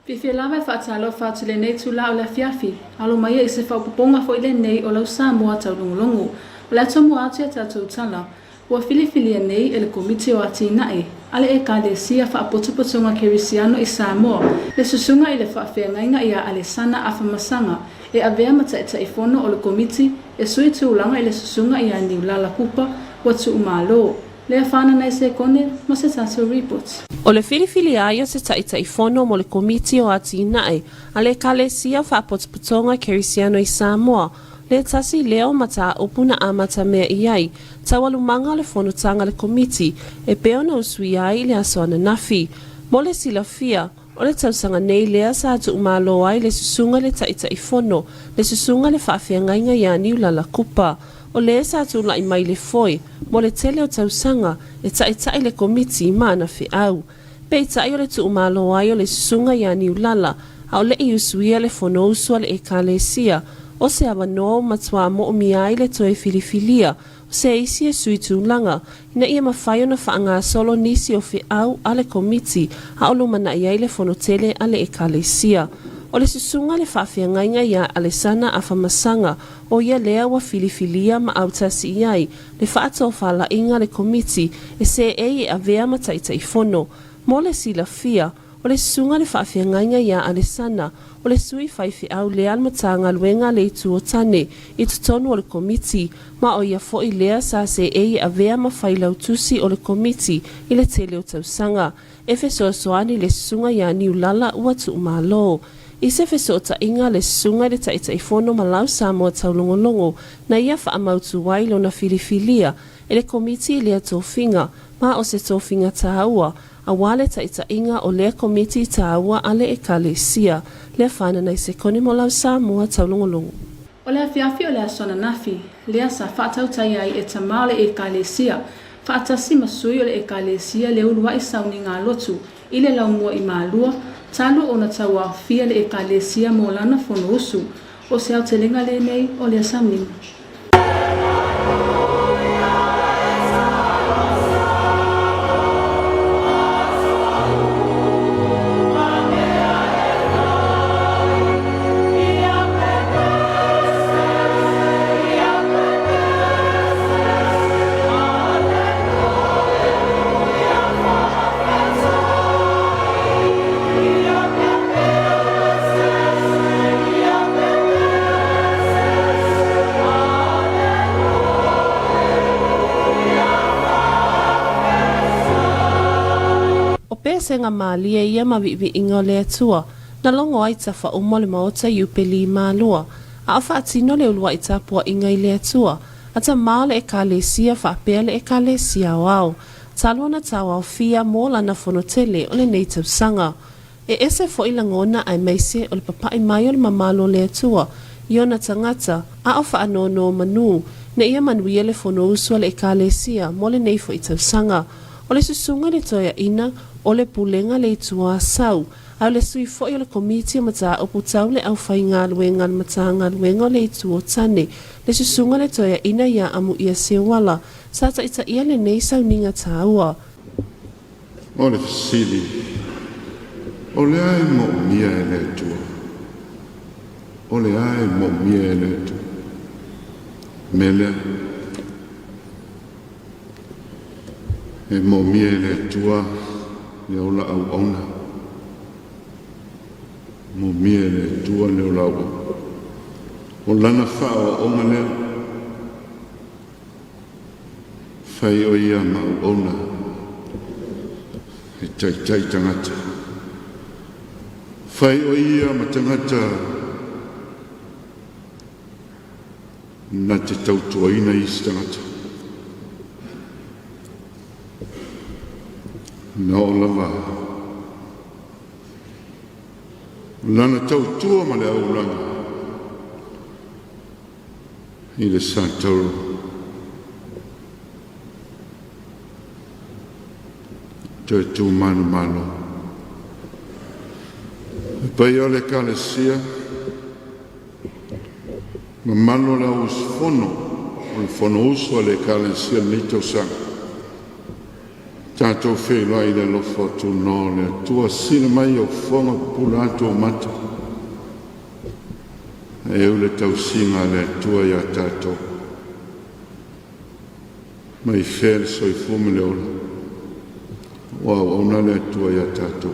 Fifi lava whaatalo whaatile nei tula o la fiafi. Alo mai e se whaupuponga fo ile nei o lau Samoa Taulogologo. O la tomu atu e tatou tala. Ua filifilia nei e le komiti o ati nae. Ale e kālesia whaapotupotunga kerisiano i Samoa. Le susunga i le whaafeangainga i a Alesana Afamasanga. E avea mata e taifono o le komiti e sui tūlanga i le susunga i a Niulala Kupa wa tu umalo. Le afana nei se kone ma se tatou reports. O le filifili aia se taifono mo le komiti o ati nae. Ale kālesia whaapotupotunga kerisiano i Samoa. Le tasi leo mata opuna amata mea iai. Tawalumanga le fonotanga le komiti e peona usui ai le asoana nafi. Mo le silafia, o le tausanga nei lea sa atu umalo ai le susunga le taifono, le susunga le whaafeangainga ia Niulala Kupa. O le sa atu lai mai le foi, mo le tele o tausanga e tai le komiti mana fe au. Pe tai o le tu umalo ai o le susunga ia Niulala, a o le i usuia le fono usua le ekalesia, o se awanoa matua mo o miai le toe filifilia, o se isi e sui tūlanga, ina ia mawhai o na whaanga solo nisi o fi au ale komiti, a olo mana iai le fonotele ale ekalesia. O le susunga le whawhiangainga ia Alesana Afamasanga, o ia lea wa filifilia ma autasi iai, le whaato whala inga le komiti, e se e avea mataitaifono. Mo le silafia, o le susunga le whawhiangainga ia Alesana, o le sui whaifi au lea matanga luenga le tuotane, i tutonu o le komiti, ma o ia fo i lea sa se e avea ma whailau tusi o le komiti, i le tele o tausanga. E feso soani le susunga ia Niulala ua tu umalo. I se feso ta inga le susunga le taifono malau Samoa Taulogologo, na ia whaamautu wailo na filifilia, e le komiti lea tofinga, ma o se tofinga tahaua, a wale inga o lea komiti tahaua ale e kalesia, lea whana nei se kone mo lau Samoa Taulogologo. O lea fiafi o lea sona nafi, lea sa whaatautai ai e tamau le e kalesia, whaatasi masui o le e kalesia le ulua i sauni ngā lotu, i le laumua i mālua, talo o na taua fia le e kalesia mo lana fono usu, o se au te lenga le nei o lea sauni. Senga malia ia mavivi ingo le atua, na longo ai tafa umo le maota iupeli malua, a whaatino le ulua i tapua inga i le atua, a ta maa le ekalesia whaapea le ekalesia wau, talua na tawa o fia mola na fonotele o le nei tausanga. E ese fo ilangona ai meise o le papai mai o le mamalo le atua, i ona tangata, a o whaanono manu, na ia manuia le fono usua le ekalesia mo le nei fo i tausanga, o le susunga le toia ina, o le pulenga le itua sau, au le sui foi o le komiti o mata o putau le au whai ngā luenga mata ngā luenga le itua tane, le susunga le toia ina ia amu ia sewala, sa ta ita ia le nei sau ninga taua. O le fasili, o le ai mo mia e le tua, o le ai mo mia e le tua, mele, e mo mia e le tua, le ola au ona. Mo mia le tua le ola au. O lana whao o onga leo. Whai o ia ma au ona. E tai tangata. Whai o ia ma tangata. Na te tautuaina i tangata. Na o lava. Lana tautua ma le aulanga. I le sātauru. Te tu mano. E pai o le kalesia. Ma malo la us fono. O le fono uso le kalesia ni tausanga. Tato whenua i le lofo tu nōne, tua sina mai o whonga pula ato mata. E ule tau singa le tua ia tato. Mai where soi fume le ola. Wow, ona le tua ia tato.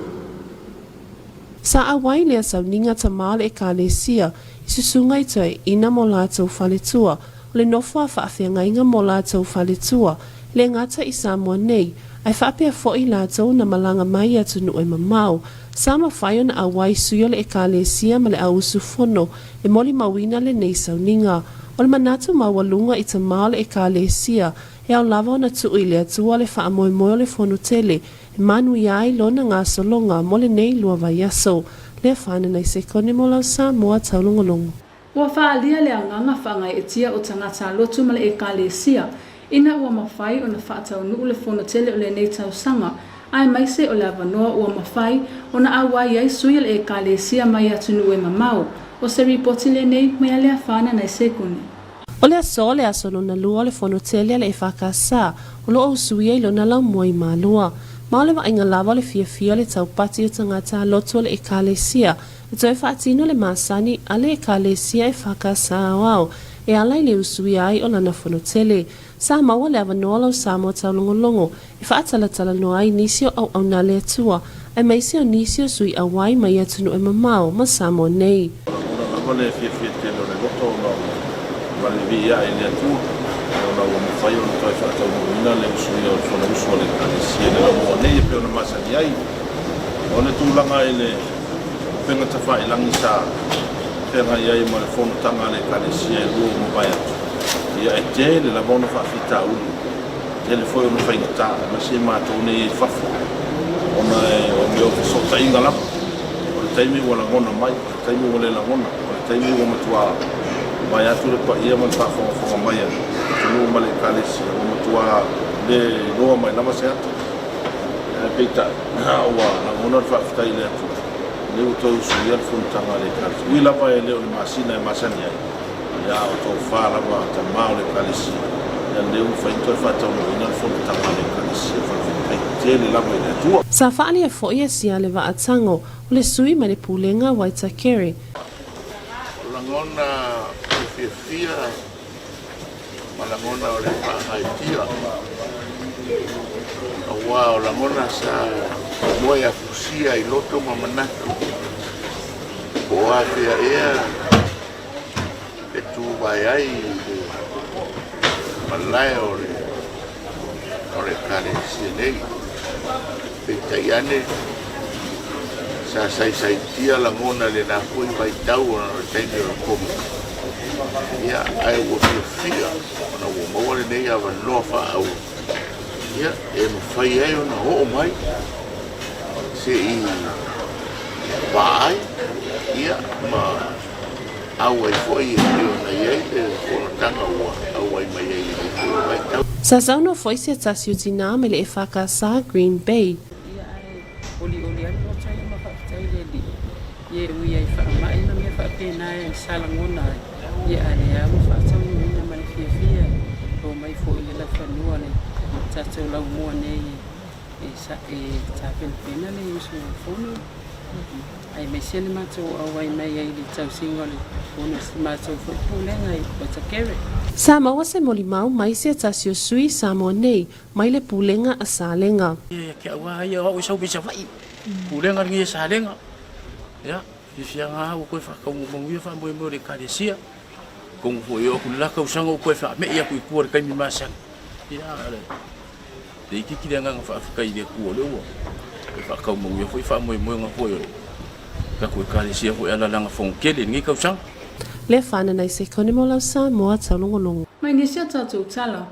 Sa awai lea sauninga tamale e kālesia, i susunga i toi ina mo lātou whaletua, o le nofua whaawhiangainga mo lātou whaletua, le ngata i Samoa nei, ai whaapea fo i lātou na malanga mai atu nu e mamau, sa mawhaio na awai suyo le e kālesia ma le ausu fono, e moli mawina le nei sauninga, o le manatu mawalunga i tamale e kālesia, e au lava na tu i le atua le whaamoe moe le fono tele, e manu iai lona ngā solonga mo le nei lua vai aso, le whane nei se kone mo lau Samoa Taulogologo. Ua whaalia le anganga whangai e tia o tangata lotu ma le e kālesia, ina ua mawhai o na whaatau nuu le fono tele o le nei tausanga, ai maise o le avanoa ua mawhai o na awa iai suia le e kālesia mai atu nuu e mamau, o se ripoti le nei mea lea whana nei se kone. O le aso le aso lona lua le fono tele le EFKS, o lo au suia i lona lau mua i malua. Ma le wainga lava le fia le taupati o tangata lotu le EKS, e toi whaatino le masani a le EKS EFKS au, e alai le usui ai o lana fono tele. Sa maua le avanoa lau Samoa Taulogologo, e whaatalatala no ai nisio au na le atua, e maisi o nisio sui awai mai atunu e mamau ma Samoa nei. Le fia telo le loto vale via e le atua ona o mawhai o toi whaatau muina le usui o whana usua le kālesia le lamoa nei e peo na masani ai o le tūlanga e le penga tawha i langi sa penga iai ma le whono tanga le kālesia e lua mo vai atu ia e te le lavona whaafita uli te le whoi o na whaingata ma se mātou nei e whafo ona e o meo fisota inga lapa o le taimi ua langona mai o le taimi ua le langona o le taimi ua matua mai atu le pa ia man whaafonga mai atu tunu ma le kālesia ua matua le loa mai nama se atu peita ua langona le whaafita i le atu le o tau suia le whuntanga le kālesia ui lava e leo le masina e masani ai ia o tau whārawa ta mao le kālesia ia leo whainto e whaatau ina le whuntanga le kālesia tele lava i le atua. Sa whaali e fo ia sia le vaatango o le sui ma le pulenga Waitakere. Langona fia malangona o le whahaitia. Awa o langona sa moe a fusia i loto mamanatu. O a fea ea e tu vai ai malai o le kālesia nei. Petaiane sa sai langona le na pui vai tau ona le taimi o komi. Ia ai o fia ona o maua le nei awa noa wha au. Ia e mawhai ai ona ho mai se i vaai ia ma au ai foi e ona iai le ona tanga ua au ai mai ai le vai tau. Sa zauno foi se tasio tina me le EFKS Green Bay. Oli ai o tai ma fa tai le li. Ye ui ai fa mai no me fa pe na e sala ngona. Ye ale a mo fa tau ni na mai fia. O mai fo ile la fa no ale. Ta tau la mo ne e sa e ta pe pena le usu fono. Ai me sele ma tau au ai mai ai li tau singole. Fono ma tau fo pulenga i Waitakere. Samoa se molimau mai se tasio sui Samoa nei mai le pulenga a salenga. Ke awa ia o sau bisa vai. Pulenga ngi salenga. Ya, isia nga o ko fa ko mo ia fa mo le kālesia. Kong fo yo kula ka usanga ko fa me ia ku ku ka mi masa. Ya ale. De ki nga fa ka ile ku le wo. Fa ka mo ia fa mo nga fo yo. Ka ku kālesia fo ala langa fon kele ngi ka usanga. Le whana nei se kone mo lau Samoa Taulogologo. Mai nisia tātou tala,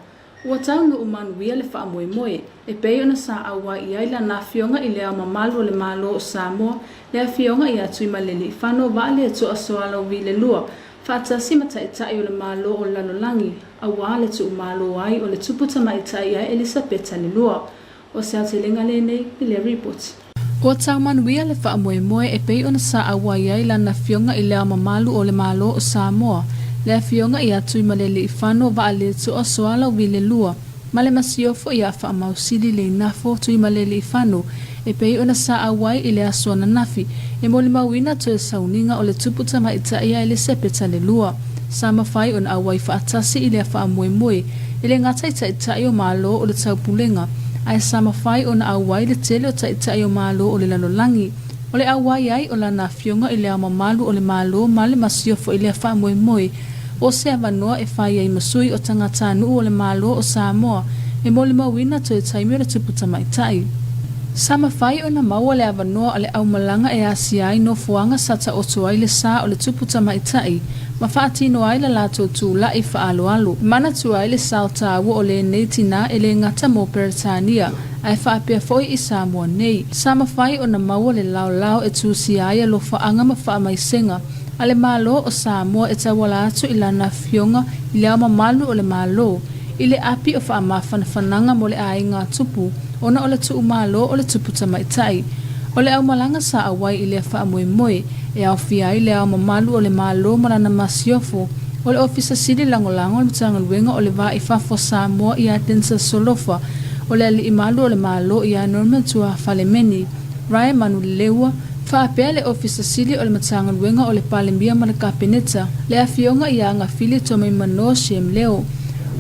ua tau no umanuia le wha moe moe, e pei ona sa awa i aila na fionga i lea mamalu o le malo o Samoa, lea fionga i atu i malele i whano wa le tu asoalo vi le lua, whaatasi mata i tai o le malo o lalolangi, awa le tu umalo ai o le tuputa mai tai ai Elisabeta le lua, o se atelenga le nei i le report. Ua tau manuia le wha moe moe e pei ona sa awa i aila na fionga i lea mamalu o le malo o Samoa, lea fionga i atu i malele i whano wa le tu asoalo vi le lua, Male masiofo ia fa mausili le nafo tui malele ifano e pei ona sa awai ile asona nafi e moli mawina to e sauninga o le tuputa maita ia ile sepeta le lua. Sama fai on awai fa atasi ile fa moe ile ngata ita o malo o le taupulenga ai sama fai on awai le tele o ita o malo o le lalolangi o le awai ai o la nafionga ile ama malu o le malo male masiofo ile fa moe o se avanoa e fai ai masui o tangata nu o le malo o Samoa e moli mawina to e taimi o le tuputa maitai. Sama fai o na maua le avanoa ale au malanga e asiai no fuanga sata o tuai le sa o le tuputa maitai ma faatino ai la lato tu la i faaloalo. Mana tuai le sa o tawa o le neitina e le ngata mo Peritania ai faapea foi i Samoa nei. Sama fai o na maua le lao e tu siai lo faanga ma faa maisenga ale malo o Samoa e tawala atu i lana fionga i le ama malu o le malo. I le api o faa mafananga mo le ainga tupu ona o le tu malo o le tuputa maitai. O le au malanga sa awai i le faa moe e au fia i le au mamalu o le malo marana masiofo o le ofisa sili langolango o le tangaluenga o le va i fafo Samoa i atensa solofa o le ali i malu o le malo i a Norman tua falemeni Ryan Manu lewa faa pea le ofisa sili o le matangaluenga o le palembia mana kapeneta le afionga i a ngafili tome mano siem leo.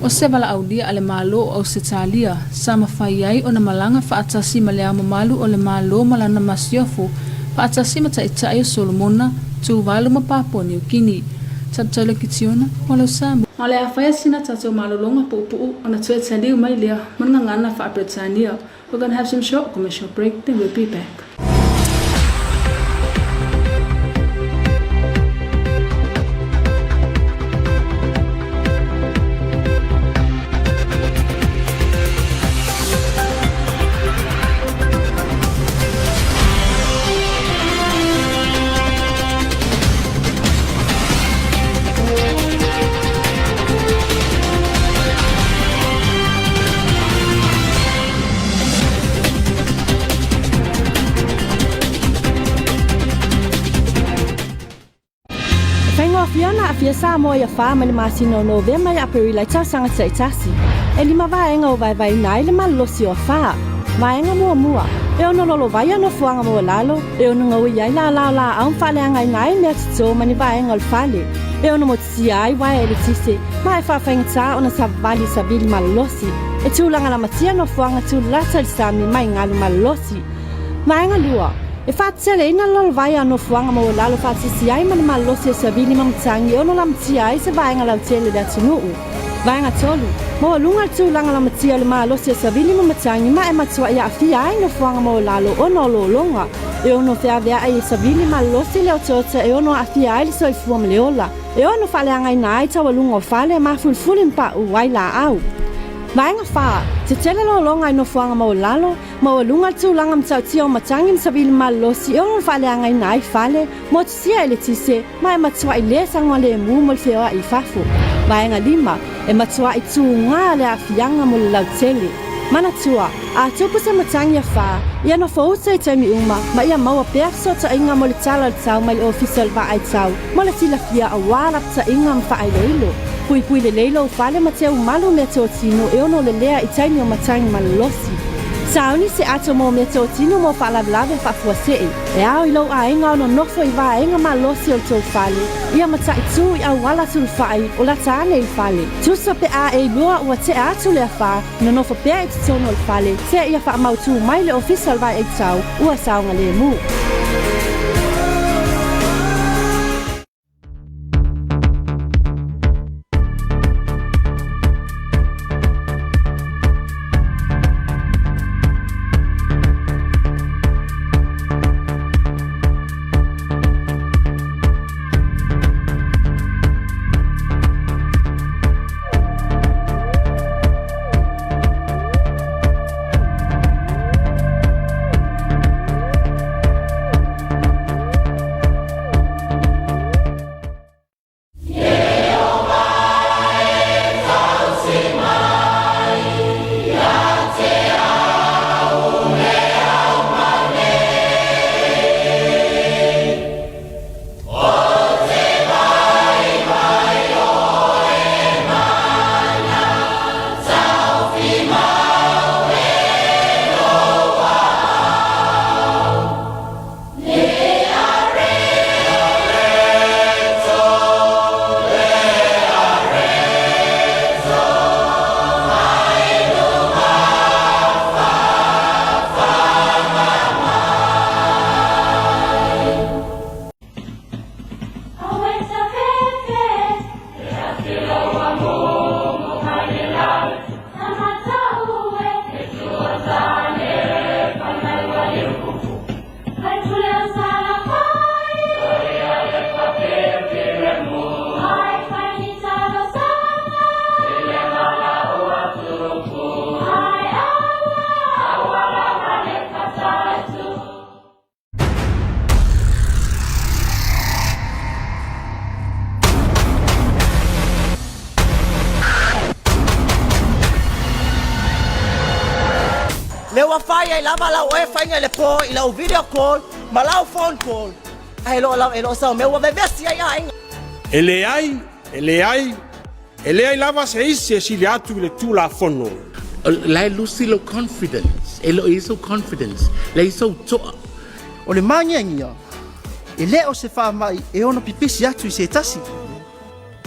O se wala aulia ale malo o Australia sama fai ai o na malanga fa atasi ma le ama malu o le malo malana masiofo fa atasi mata itai o Solomona tu walu ma Papua New Guinea. Tatalo kitiona wala Samoa. Male a faya sina tato malolonga pupu o na tue tali umai lea ngana fa Britannia. We're going to have some short commercial break, then we'll be back. Fiona afia Samoa ia fa mali masino November ya perila tsanga tsaitasi. Elima vaenga o vai nai le malosi o fa. Vaenga mua. E ono lolo vai no fuanga mo lalo. E ono ngoi ia la au fale anga nai me tso mani vaenga o fale. E ono mo tsia ai vai ele tise. Mai fa fengta ona savali sabili malosi. E tulanga la matia no fuanga tu latal sami mai ngalu malosi. Vaenga lua. E fatsele ina lol vai no fuanga mo lalo fatsi ai man malosi sabili mamtsangi ono lamti ai se vaenga la tele da tunu. Vaenga tolu mo lunga tu langa la matia le malosi sabili mamtsangi ma e matua ia fi ai no fuanga mo lalo ono lo longa. E ono fe avea ai sabili malosi le otota e ono afi ai le soi fuam leola. E ono fale anga ina ai tawa lunga fale ma fulfulin pa uai la au. Vaenga fa te tele lo longa no fuanga mo lalo mo lunga tu langa mtautia o matangi msabili malosi e ono fale anga ina ai fale mo tisia ele tise ma e matua i le sangwa le mu mo fea i fafo. Vaenga lima e matua i tu nga le afianga mo lau tele. Mana tua, a tupu se matangi a fa, ia no fauta i taimi uma, ma ia maua perso ta inga mo le tala al tau mai le official va ai tau, mo le sila fia a wala ta inga mfa ai leilo. Pui le leilo fale ma te umalu me te otino e ono le lea i taimi o matangi malolosi. Sauni se ato mo me te otino mo fa lablave fa fuasei. E au ilo a inga ono nofo i va inga malosi o tau fale. Ia mata i tu i au wala tul fai o la taane i fale. Tusa pe a e lua ua te atu le a fa, no nofo pe a i titono il fale. Te ia fa mautu mai le official vai e tau, ua saunga le mu. wafai ai lava lau e whainga le po I lau video call, ma lau phone call. Ai lo lau e lo sao me wa vevesi ai ainga. Ele ai lava se isi si le atu le tu la fono. Lai lusi lo confidence. Elo iso confidence. Lai iso toa. O le mangiangia, e le o se wha mai e ono pipisi atu I se tasi.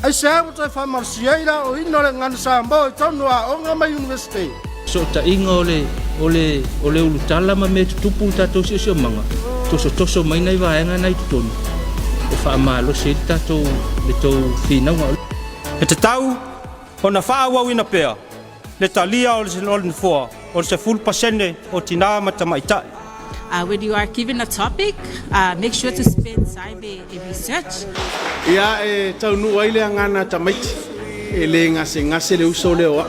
Ai se hawa tai wha marsiaira o ino le ngana sambo I tonu a onga mai university. So ta inga ole ulutala ma me tupu tatou si o manga. Toso mai nei vaenga nei tutonu. O wha malo se tatou le tau whinaunga. E te tau, ona wha wawina pea. Le talia o le se lolni fua, o le se full pasene o tina matamaitai. When you are given a topic, make sure to spend time in research. Ia e tau nu ai le ngana tamaiti. E le ngase le uso le oa.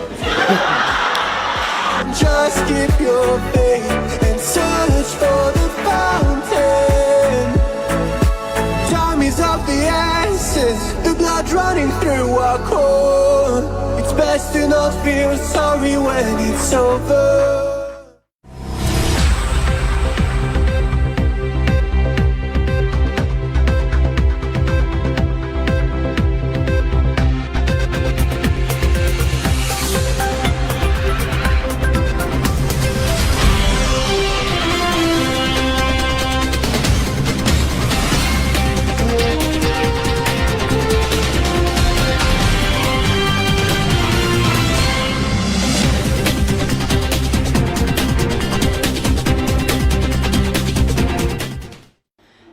Just keep your faith and search for the fountain. Time is of the essence, the blood running through our core. It's best to not feel sorry when it's over.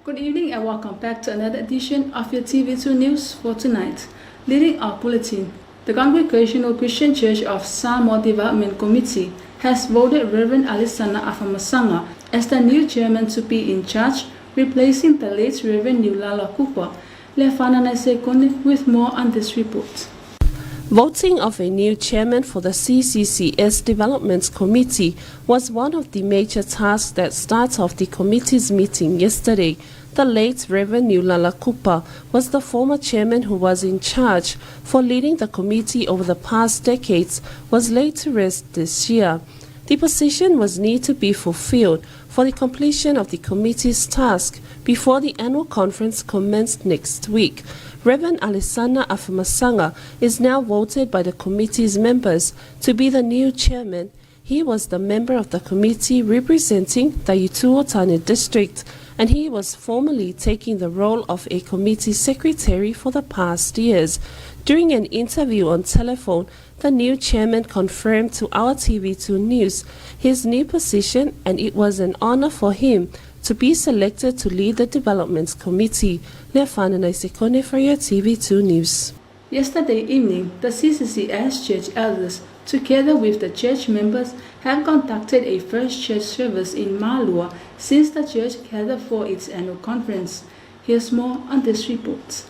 Good evening and welcome back to another edition of your TV2 News for tonight. Leading our bulletin, the Congregational Christian Church of Samoa Development Committee has voted Reverend Alisana Afamasanga as the new chairman to be in charge, replacing the late Reverend Niulala Cooper. Lefanana Sekone with more on this report. Voting of a new chairman for the CCCS Development Committee was one of the major tasks that started off the committee's meeting yesterday. The late Reverend Niulala Cooper was the former chairman who was in charge for leading the committee over the past decades, was laid to rest this year. The position was need to be fulfilled for the completion of the committee's task before the annual conference commenced next week. Reverend Alisana Afamasanga is now voted by the committee's members to be the new chairman. He was the member of the committee representing the Utuotane district, and he was formerly taking the role of a committee secretary for the past years. During an interview on telephone, the new chairman confirmed to our TV2 News his new position, and it was an honor for him to be selected to lead the Development Committee. Lefanana Sekone for your TV2 News. Yesterday evening, the CCCS church elders, together with the church members, have conducted a first church service in Malua since the church gathered for its annual conference. Here's more on this report.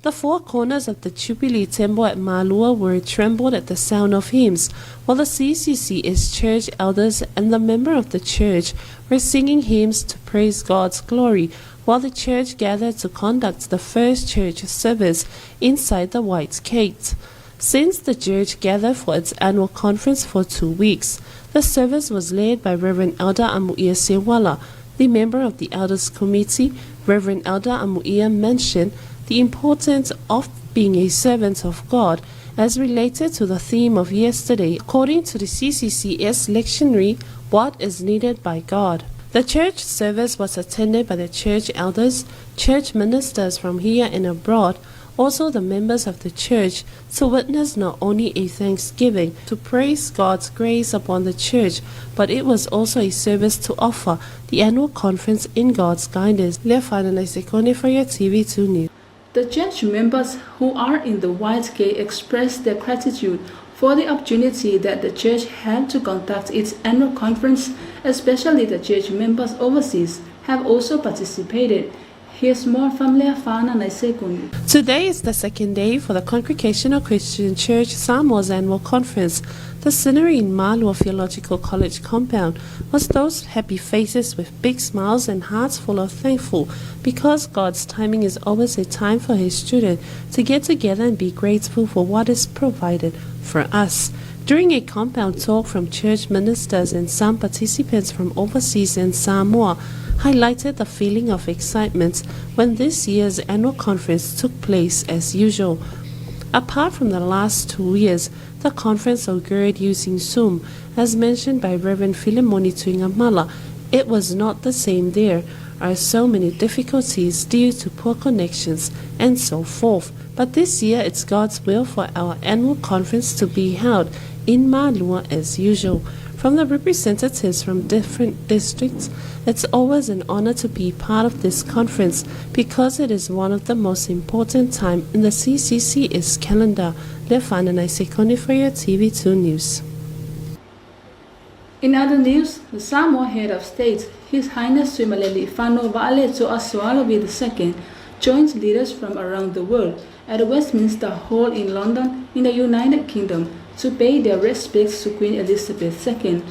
The four corners of the Jubilee Temple at Malua were trembled at the sound of hymns, while the CCCS church elders and the member of the church were singing hymns to praise God's glory, while the church gathered to conduct the first church service inside the White Gate. Since the church gathered for its annual conference for 2 weeks, the service was led by Reverend Elder Amuia Sewala. The member of the Elders Committee, Reverend Elder Amuia, mentioned the importance of being a servant of God as related to the theme of yesterday, according to the CCCS lectionary, What is Needed by God. The church service was attended by the church elders, church ministers from here and abroad, also the members of the church, to witness not only a thanksgiving to praise God's grace upon the church, but it was also a service to offer the annual conference in God's guidance. Lefanana Sekone for your TV2 News. The church members who are in the white gate expressed their gratitude for the opportunity that the church had to conduct its annual conference, especially the church members overseas have also participated. Here's more from Leafana Naisekuni. Today is the second day for the Congregational Christian Church Samoa's annual conference. The scenery in Malua Theological College compound was those happy faces with big smiles and hearts full of thankful, because God's timing is always a time for His children to get together and be grateful for what is provided for us. During a compound talk from church ministers and some participants from overseas and Samoa highlighted the feeling of excitement when this year's annual conference took place as usual. Apart from the last 2 years, the conference occurred using Zoom. As mentioned by Reverend Filimoni Tuingamala, it was not the same. There are so many difficulties due to poor connections and so forth. But this year it's God's will for our annual conference to be held in Malua as usual. From the representatives from different districts, it's always an honor to be part of this conference because it is one of the most important times in the CCC's calendar. Lefana Naisekone for your TV2 News. In other news, the Samoa head of state, His Highness Sumaleli Fano Vaaleto Aswalawi II, joins leaders from around the world at the Westminster Hall in London in the United Kingdom to pay their respects to Queen Elizabeth II.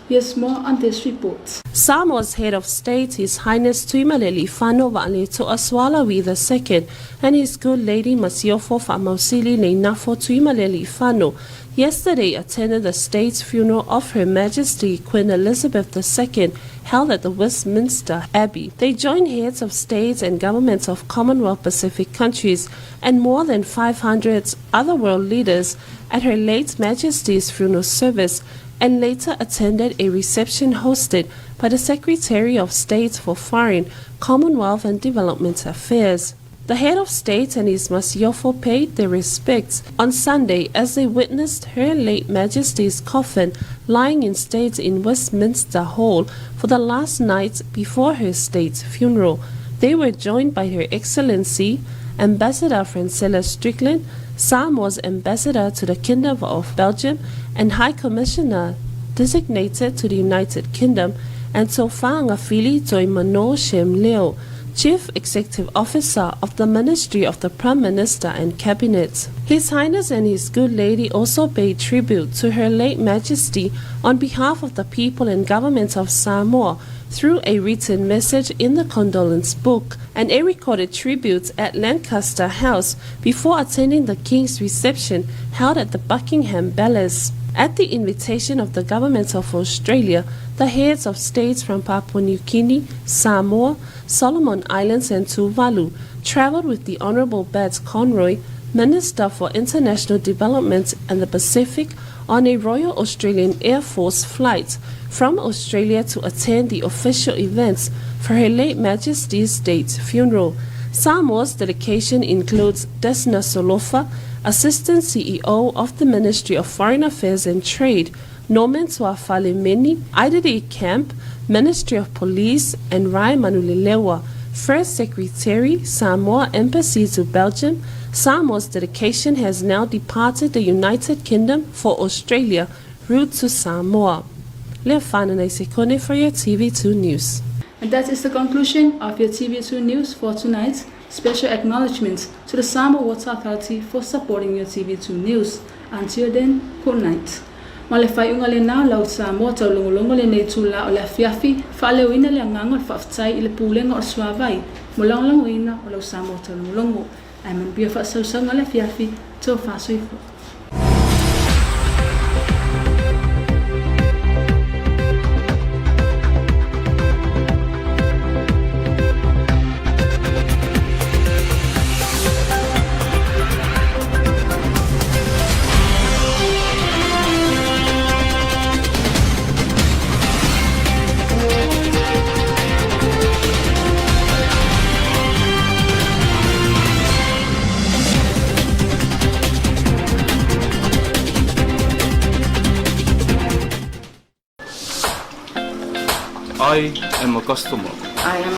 Here's more on this report. Samoa's head of state, His Highness Tuimaleli Fano Vaaleto Aswalawi II, and His good lady Masiofo Famausili Neinafo Tuimaleli Fano yesterday attended the state's funeral of Her Majesty Queen Elizabeth II held at the Westminster Abbey. They joined heads of states and governments of Commonwealth Pacific countries and more than 500 other world leaders at Her late Majesty's funeral service, and later attended a reception hosted by the Secretary of State for Foreign, Commonwealth and Development Affairs. The head of state and his Masiofo paid their respects on Sunday as they witnessed Her late Majesty's coffin lying in state in Westminster Hall for the last night before her state funeral. They were joined by Her Excellency Ambassador Francella Strickland, Samoa's ambassador to the Kingdom of Belgium and High Commissioner designated to the United Kingdom, and Tofangafili Toimano Shem Leo, Chief Executive Officer of the Ministry of the Prime Minister and Cabinet. His Highness and His good lady also paid tribute to Her late Majesty on behalf of the people and government of Samoa through a written message in the condolence book and a recorded tribute at Lancaster House before attending the King's reception held at the Buckingham Palace. At the invitation of the Government of Australia, the heads of states from Papua New Guinea, Samoa, Solomon Islands and Tuvalu travelled with the Honourable Bat Conroy, Minister for International Development and the Pacific, on a Royal Australian Air Force flight from Australia to attend the official events for Her late Majesty's state funeral. Samoa's delegation includes Desna Solofa, Assistant CEO of the Ministry of Foreign Affairs and Trade, Norman Tuafalemeni, Idade Camp, Ministry of Police, and Rai Manulilewa, First Secretary, Samoa Embassy to Belgium. Samoa's delegation has now departed the United Kingdom for Australia, route to Samoa. Leafana Naisekone for your TV2 News. And that is the conclusion of your TV2 News for tonight. Special acknowledgements to the Samoa Water Authority for supporting your TV2 News. Until then, good night. Malefai unga le nao lau Samoa Taulogologo le nei tula o le afiafi, whaaleuina le anganga whaftai i le pūlenga o suavai, mo laulangoina o lau Samoa Taulogologo. Ai man bia whaasausaunga le afiafi, tō whaasoifo. I am a customer. I am